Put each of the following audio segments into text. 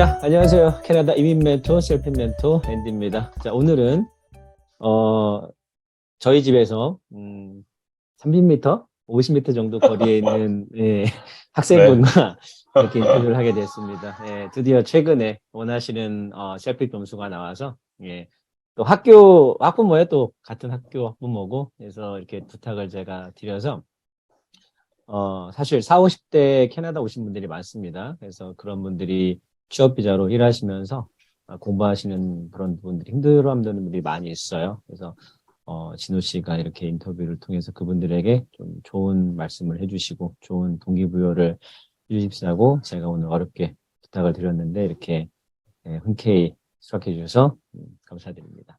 자, 안녕하세요. 캐나다 이민 멘토, 셀프 멘토 앤디입니다. 자, 오늘은 저희 집에서 30m, 50m 정도 거리에 있는 네. 학생분과 이렇게 인터뷰를 하게 됐습니다. 예, 드디어 최근에 원하시는 셀프 점수가 나와서 또 학부모에 또 같은 학교 학부모고 그래서 이렇게 부탁을 제가 드려서 사실 4, 50대 캐나다 오신 분들이 많습니다. 그래서 그런 분들이 취업 비자로 일하시면서 공부하시는 그런 분들이 힘들어하는 분들이 많이 있어요. 그래서 진호 씨가 이렇게 인터뷰를 통해서 그분들에게 좀 좋은 말씀을 해주시고 좋은 동기부여를 해주십사고 제가 오늘 어렵게 부탁을 드렸는데 이렇게 흔쾌히 수락해 주셔서 감사드립니다.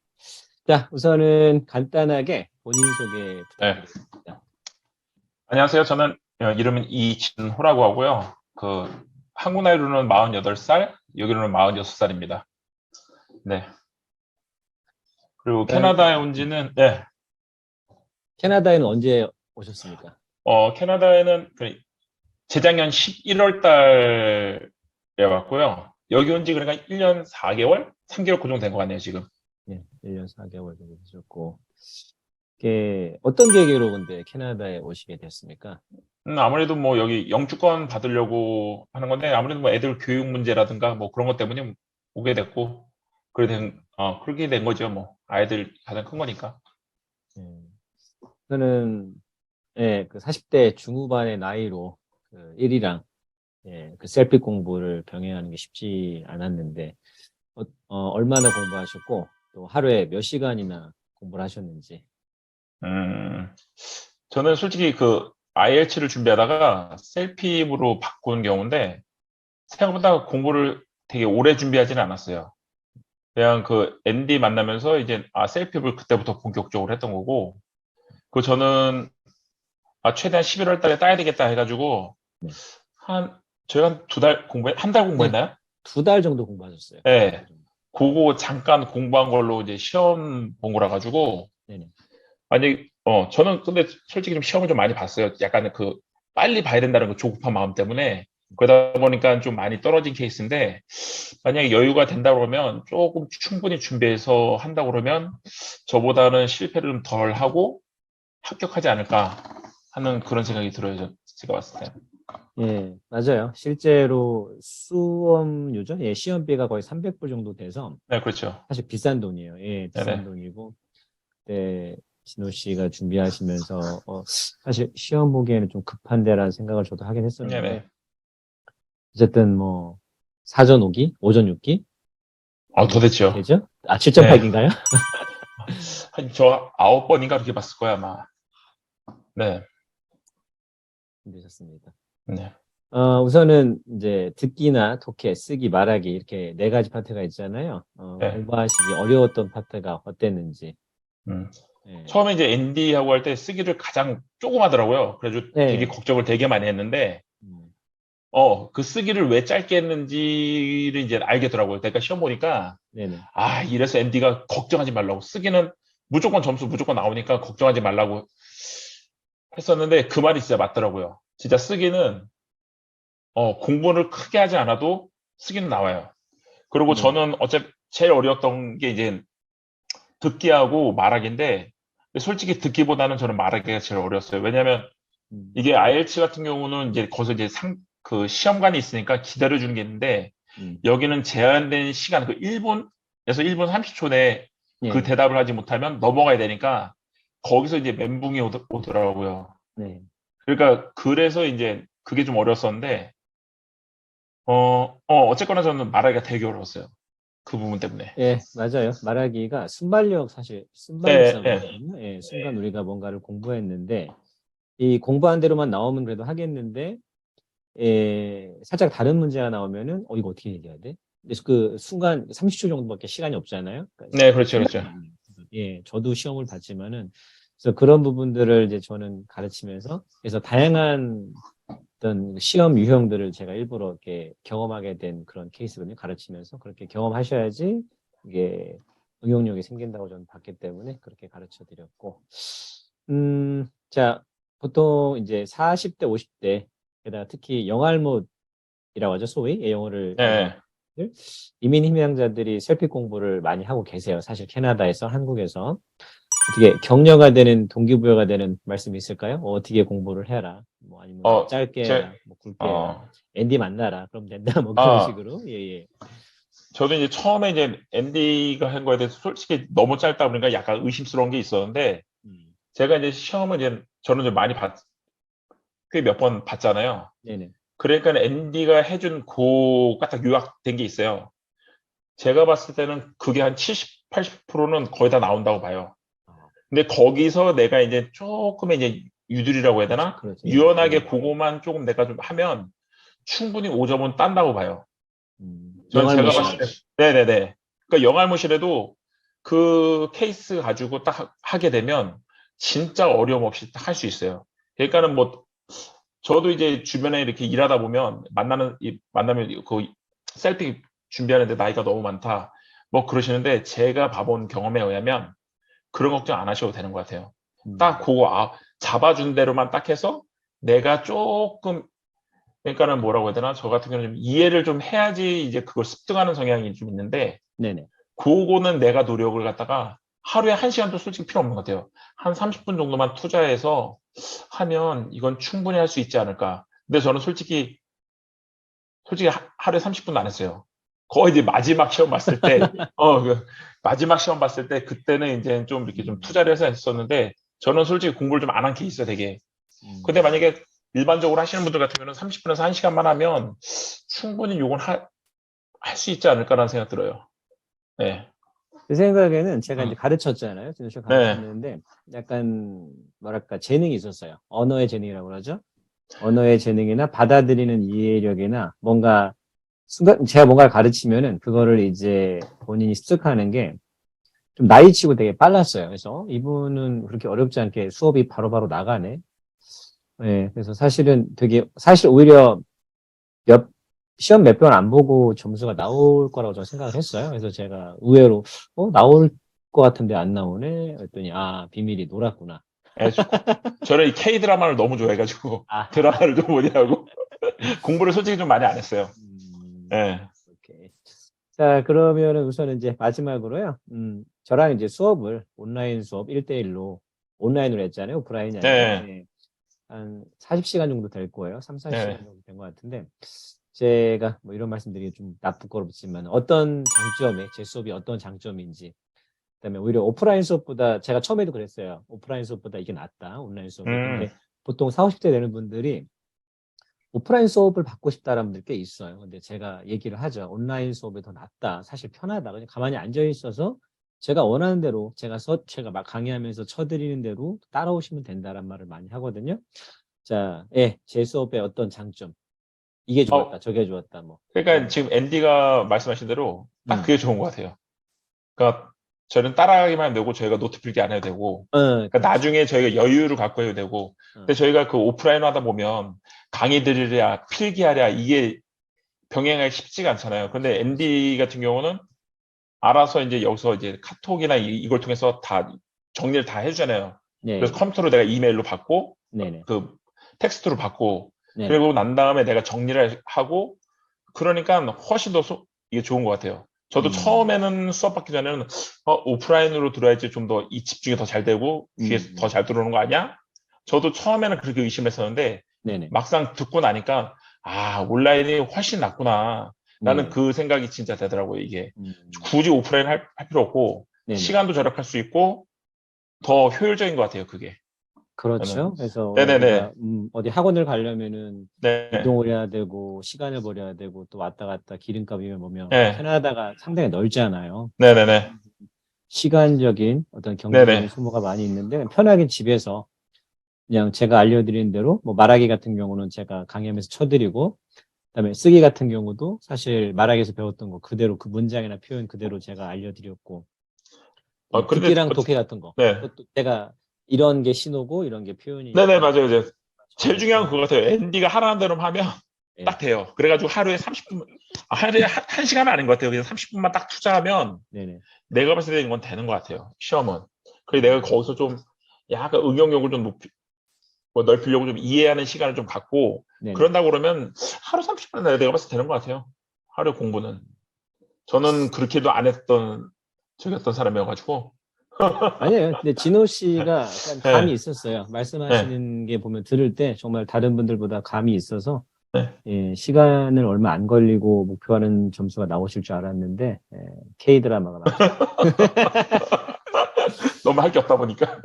자, 우선은 간단하게 본인 소개 네. 부탁드리겠습니다. 안녕하세요. 저는 이름은 이진호라고 하고요. 한국 나이로는 48살, 여기로는 46살입니다. 네. 그리고 일단 캐나다에 온 지는, 네. 캐나다에는 언제 오셨습니까? 캐나다에는 재작년 11월 달에 왔고요. 여기 온 지 그러니까 1년 4개월? 3개월 그 정도 된 것 같네요, 지금. 네, 1년 4개월 정도 되셨고, 이게 어떤 계기로 근데 캐나다에 오시게 됐습니까? 아무래도 뭐 여기 영주권 받으려고 하는 건데, 아무래도 뭐 애들 교육 문제라든가 뭐 그런 것 때문에 오게 됐고, 그렇게 된 거죠, 뭐. 아이들 가장 큰 거니까. 예, 저는 그 40대 중후반의 나이로 그 일이랑 그 셀피 공부를 병행하는 게 쉽지 않았는데 얼마나 공부하셨고 또 하루에 몇 시간이나 공부를 하셨는지. 음, 저는 솔직히 IELTS를 준비하다가 셀피로 바꾼 경우인데, 생각보다 공부를 되게 오래 준비하지는 않았어요. 그냥 앤디 만나면서 이제, 셀피를 그때부터 본격적으로 했던 거고, 저는, 최대한 11월 달에 따야 되겠다 해가지고, 네, 한, 저희 한 두 달 한 달 네, 공부했나요? 2달 정도 공부하셨어요. 두 달 네. 정도. 그거 잠깐 공부한 걸로 이제 시험 본 거라 가지고, 네네. 아니, 저는 근데 솔직히 좀 시험을 좀 많이 봤어요. 약간 빨리 봐야 된다는 그 조급한 마음 때문에. 그러다 보니까 좀 많이 떨어진 케이스인데, 만약에 여유가 된다고 그러면 조금 충분히 준비해서 한다고 그러면 저보다는 실패를 좀 덜 하고 합격하지 않을까 하는 그런 생각이 들어요. 제가 봤을 때. 예, 맞아요. 실제로 수험료죠? 예, 시험비가 거의 300불 정도 돼서 네, 그렇죠. 사실 비싼 돈이에요. 예, 비싼 네네. 돈이고 그때 진호 씨가 준비하시면서 사실 시험 보기에는 좀 급한데라는 생각을 저도 하긴 했었는데 네네. 어쨌든 뭐 사전 오기, 오전 6기 더 정도 됐죠. 되죠? 아, 네. 7.8기인가요? 저 9번인가 그렇게 봤을 거야, 아마. 네. 되셨습니다. 네. 우선은 이제 듣기나 독해, 쓰기, 말하기 이렇게 네 가지 파트가 있잖아요. 네. 공부하시기 어려웠던 파트가 어땠는지. 음. 예. 처음에 이제 앤디하고 할 때 쓰기를 가장 조금 하더라고요. 그래서 되게 네. 걱정을 되게 많이 했는데, 음, 그 쓰기를 왜 짧게 했는지를 이제 알겠더라고요. 그러니까 시험 보니까, 네네. 이래서 앤디가 걱정하지 말라고. 쓰기는 무조건 점수 무조건 나오니까 걱정하지 말라고 했었는데, 그 말이 진짜 맞더라고요. 진짜 쓰기는, 공부를 크게 하지 않아도 쓰기는 나와요. 그리고 네. 저는 제일 어려웠던 게 이제 듣기하고 말하기인데, 솔직히 듣기보다는 저는 말하기가 제일 어려웠어요. 왜냐면, 음, 이게 IELTS 같은 경우는 이제 거기서 이제 시험관이 있으니까 기다려주는 게 있는데, 음. 여기는 제한된 시간, 1분에서 1분 30초 내에 그 네. 대답을 하지 못하면 넘어가야 되니까, 거기서 이제 멘붕이 오더라고요. 네. 그러니까, 그래서 이제 그게 좀 어려웠었는데, 어쨌거나 저는 말하기가 되게 어려웠어요. 그 부분 때문에. 예, 맞아요. 말하기가 순발력, 사실 순발력 예, 예, 싸움이거든요. 예, 순간 우리가 뭔가를 공부했는데, 이 공부한 대로만 나오면 그래도 하겠는데, 살짝 다른 문제가 나오면은, 이거 어떻게 얘기해야 돼? 그래서 그 순간 30초 정도밖에 시간이 없잖아요. 그러니까 네, 그렇죠, 그렇죠. 순간, 예, 저도 시험을 봤지만은, 그래서 그런 부분들을 이제 저는 가르치면서, 그래서 다양한 어떤 시험 유형들을 제가 일부러 이렇게 경험하게 된 그런 케이스거든요. 가르치면서 그렇게 경험하셔야지 이게 응용력이 생긴다고 저는 봤기 때문에 그렇게 가르쳐 드렸고, 자, 보통 이제 40대, 50대, 게다가 특히 영알못이라고 하죠. 소위 영어를 예, 이민 희망자들이 셀피 공부를 많이 하고 계세요. 사실 캐나다에서, 한국에서. 어떻게 격려가 되는, 동기부여가 되는 말씀이 있을까요? 어떻게 공부를 해라. 뭐 아니면 뭐 어, 짧게 제, 해라, 뭐 굵게 해라. 어, 앤디 만나라. 그럼 된다. 뭐 그런 아, 식으로. 예, 예. 저도 이제 처음에 이제 앤디가 한 거에 대해서 솔직히 너무 짧다 보니까 약간 의심스러운 게 있었는데, 음, 제가 이제 시험을 이제, 저는 이제 많이 꽤 몇 번 봤잖아요. 네네. 그러니까 앤디가 해준 고가 딱 요약된 게 있어요. 제가 봤을 때는 그게 한 70, 80%는 거의 다 나온다고 봐요. 아, 근데 거기서 내가 이제 조금의 이제 유들이라고 해야 그렇죠. 되나? 그렇죠. 예, 유연하게 예. 그거만 조금 내가 좀 하면 충분히 5점은 딴다고 봐요. 저는 제가 봤을 영알못이라고. 때, 네네네. 그러니까 영알못이라도 그 케이스 가지고 딱 하게 되면 진짜 어려움 없이 딱 할 수 있어요. 그러니까는 뭐, 저도 이제 주변에 이렇게 일하다 보면 만나면 그 셀피 준비하는데 나이가 너무 많다. 뭐 그러시는데 제가 봐본 경험에 의하면 그런 걱정 안 하셔도 되는 것 같아요. 딱 음, 그거 잡아준 대로만 딱 해서 내가 조금 그러니까는 뭐라고 해야 되나 저 같은 경우는 좀 이해를 좀 해야지 이제 그걸 습득하는 성향이 좀 있는데 네네. 그거는 내가 노력을 갖다가 하루에 1시간도 솔직히 필요 없는 것 같아요. 한 30분 정도만 투자해서 하면 이건 충분히 할 수 있지 않을까. 근데 저는 솔직히 하루에 30분도 안 했어요. 거의 이제 마지막 시험 봤을 때, 마지막 시험 봤을 때 그때는 이제 좀 이렇게 좀 음, 투자를 해서 했었는데 저는 솔직히 공부를 좀 안 한 케이스예요, 되게. 근데 음. 만약에 일반적으로 하시는 분들 같은 경우는 30분에서 1시간만 하면 충분히 요건 할 수 있지 않을까라는 생각 들어요. 네. 제 생각에는 제가 이제 음, 가르쳤잖아요. 지금 네. 가르쳤는데 약간 뭐랄까 재능이 있었어요. 언어의 재능이라고 그러죠. 언어의 재능이나 받아들이는 이해력이나 뭔가 순간 제가 뭔가를 가르치면은 그거를 이제 본인이 습득하는 게 좀 나이치고 되게 빨랐어요. 그래서 이분은 그렇게 어렵지 않게 수업이 바로바로 나가네. 네, 그래서 사실은 되게 사실 오히려 몇 시험 몇 번 안 보고 점수가 나올 거라고 저는 생각을 했어요. 그래서 제가 의외로 나올 것 같은데 안 나오네. 그랬더니 비밀이 놀았구나. 예, 저는 이 K 드라마를 너무 좋아해가지고 아, 드라마를 좀 보냐고 공부를 솔직히 좀 많이 안 했어요. 예, 오케이. 자, 그러면은 우선 이제 마지막으로요. 저랑 이제 수업을 온라인 수업 1대1로 온라인으로 했잖아요. 오프라인이 아니라. 네, 예. 한 40시간 정도 될 거예요. 3, 40시간 네. 정도 된 것 같은데 제가 뭐 이런 말씀드리기 좀 부끄럽지만 어떤 장점에 제 수업이 어떤 장점인지 그다음에 오히려 오프라인 수업보다 제가 처음에도 그랬어요. 오프라인 수업보다 이게 낫다. 온라인 수업이. 음, 근데 보통 40, 50대 되는 분들이 오프라인 수업을 받고 싶다라는 분들 꽤 있어요. 근데 제가 얘기를 하죠. 온라인 수업이 더 낫다. 사실 편하다. 그냥 가만히 앉아 있어서 제가 원하는 대로 제가 막 강의하면서 쳐드리는 대로 따라오시면 된다란 말을 많이 하거든요. 자, 예, 제 수업의 어떤 장점. 이게 좋았다. 어, 저게 좋았다. 뭐 그러니까 그런. 지금 앤디가 말씀하신 대로 딱 음. 그게 좋은 것 같아요. 그러니까 저는 따라가기만 되고 저희가 노트 필기 안 해도 되고, 그러니까 그렇죠. 나중에 저희가 여유를 갖고 해도 되고, 근데 어, 저희가 그 오프라인 하다 보면 강의 들으랴, 필기하랴 이게 병행하기 쉽지가 않잖아요. 근데 그렇죠. 앤디 같은 경우는 알아서 이제 여기서 이제 카톡이나 이걸 통해서 다 정리를 다 해주잖아요. 그래서 네. 컴퓨터로 내가 이메일로 받고, 네네. 그 텍스트로 받고, 네네. 그리고 난 다음에 내가 정리를 하고, 그러니까 훨씬 더 이게 좋은 것 같아요. 저도 음. 처음에는 수업 받기 전에는 오프라인으로 들어야지 좀 더 이 집중이 더 잘 되고 귀에 더 음. 잘 들어오는 거 아니야? 저도 처음에는 그렇게 의심했었는데 네네. 막상 듣고 나니까 온라인이 훨씬 낫구나. 나는 네네. 그 생각이 진짜 되더라고요, 이게. 음. 굳이 오프라인 할 필요 없고 네네. 시간도 절약할 수 있고 더 효율적인 것 같아요, 그게. 저는. 그렇죠. 그래서 네네네. 우리가 어디 학원을 가려면은 네. 이동을 해야 되고 시간을 버려야 되고 또 왔다 갔다 기름값이면 뭐며 네. 캐나다가 상당히 넓잖아요. 네네네. 시간적인 어떤 경제적인 네네. 소모가 많이 있는데 편하게 집에서 그냥 제가 알려드린 대로 뭐 말하기 같은 경우는 제가 강의하면서 쳐드리고 그다음에 쓰기 같은 경우도 사실 말하기에서 배웠던 거 그대로 그 문장이나 표현 그대로 제가 알려드렸고 그다음에 그런데, 듣기랑 독해 같은 거 네. 그것도 제가 이런 게 신호고 이런 게 네네, 표현이니까 맞아요. 이제 제일 중요한 건 적어서 그거 같아요. 앤디가 하라는 대로 하면 예. 딱 돼요. 그래가지고 하루에 30분, 하루에 한 시간은 아닌 것 같아요. 그냥 30분만 딱 투자하면 네네. 내가 봤을 때 이건 되는 것 같아요. 시험은. 그래서 내가 음, 거기서 좀 약간 응용력을 좀 뭐 넓히려고 좀 이해하는 시간을 좀 갖고 네네. 그런다고 그러면 하루 30분은 내가 봤을 때 되는 것 같아요. 하루 공부는. 저는 그렇게도 안 했던 적이 어떤 사람이어가지고. 아니에요. 근데 진호 씨가 약간 감이 네, 있었어요. 네, 말씀하시는 게 보면 들을 때 정말 다른 분들보다 감이 있어서 네. 예, 시간을 얼마 안 걸리고 목표하는 점수가 나오실 줄 알았는데 예, K-드라마가 맞죠. 너무 할 게 없다 보니까.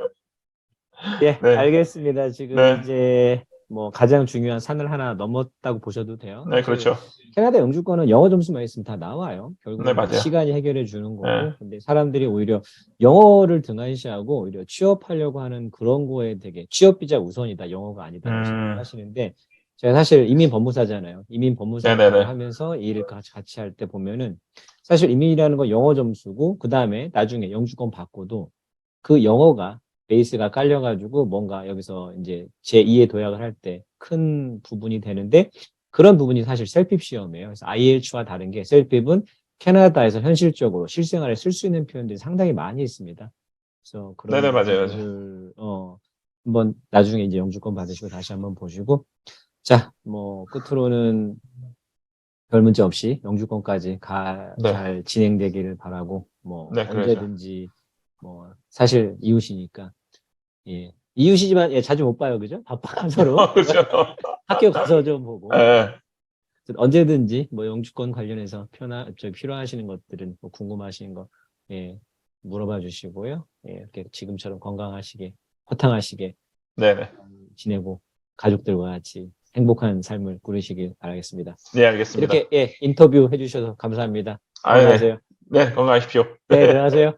예, 네, 알겠습니다. 지금 네, 이제 뭐 가장 중요한 산을 하나 넘었다고 보셔도 돼요. 네, 사실 그렇죠. 캐나다 영주권은 영어 점수만 있으면 다 나와요. 네, 결국은 이제 맞아요. 시간이 해결해 주는 네, 거고. 근데 사람들이 오히려 영어를 등한시하고 오히려 취업하려고 하는 그런 거에 되게 취업 비자 우선이다. 영어가 아니다라고 생각을 음, 하시는데 제가 사실 이민 법무사잖아요. 이민 법무사 역할을 네네네. 하면서 이 일을 같이 할 때 보면은 사실 이민이라는 건 영어 점수고 그다음에 나중에 영주권 받고도 그 영어가 베이스가 깔려가지고 뭔가 여기서 이제 제2의 도약을 할 때 큰 부분이 되는데 그런 부분이 사실 셀핍 시험이에요. 그래서 IELTS와 다른 게 셀핍은 캐나다에서 현실적으로 실생활에 쓸 수 있는 표현들이 상당히 많이 있습니다. 그래서 네네, 그런 맞아요, 맞아요. 부분들을 한번 나중에 이제 영주권 받으시고 다시 한번 보시고 자, 뭐 끝으로는 별 문제 없이 영주권까지 네, 잘 진행되기를 바라고 뭐 네, 그래야죠. 언제든지 뭐 사실 이웃이니까 예 이웃이지만 예 자주 못 봐요 그죠? 바빠요 서로 그렇죠. 학교 가서 좀 보고 네, 언제든지 뭐 영주권 관련해서 필요하시는 것들은 뭐 궁금하신 거 예, 물어봐 주시고요. 예, 이렇게 지금처럼 건강하시게 호탕하시게 네네. 지내고 가족들과 같이 행복한 삶을 꾸리시길 바라겠습니다. 네, 알겠습니다. 이렇게 예, 인터뷰 해주셔서 감사합니다. 아, 네. 건강하세요. 네, 건강하십시오. 네, 들어가세요.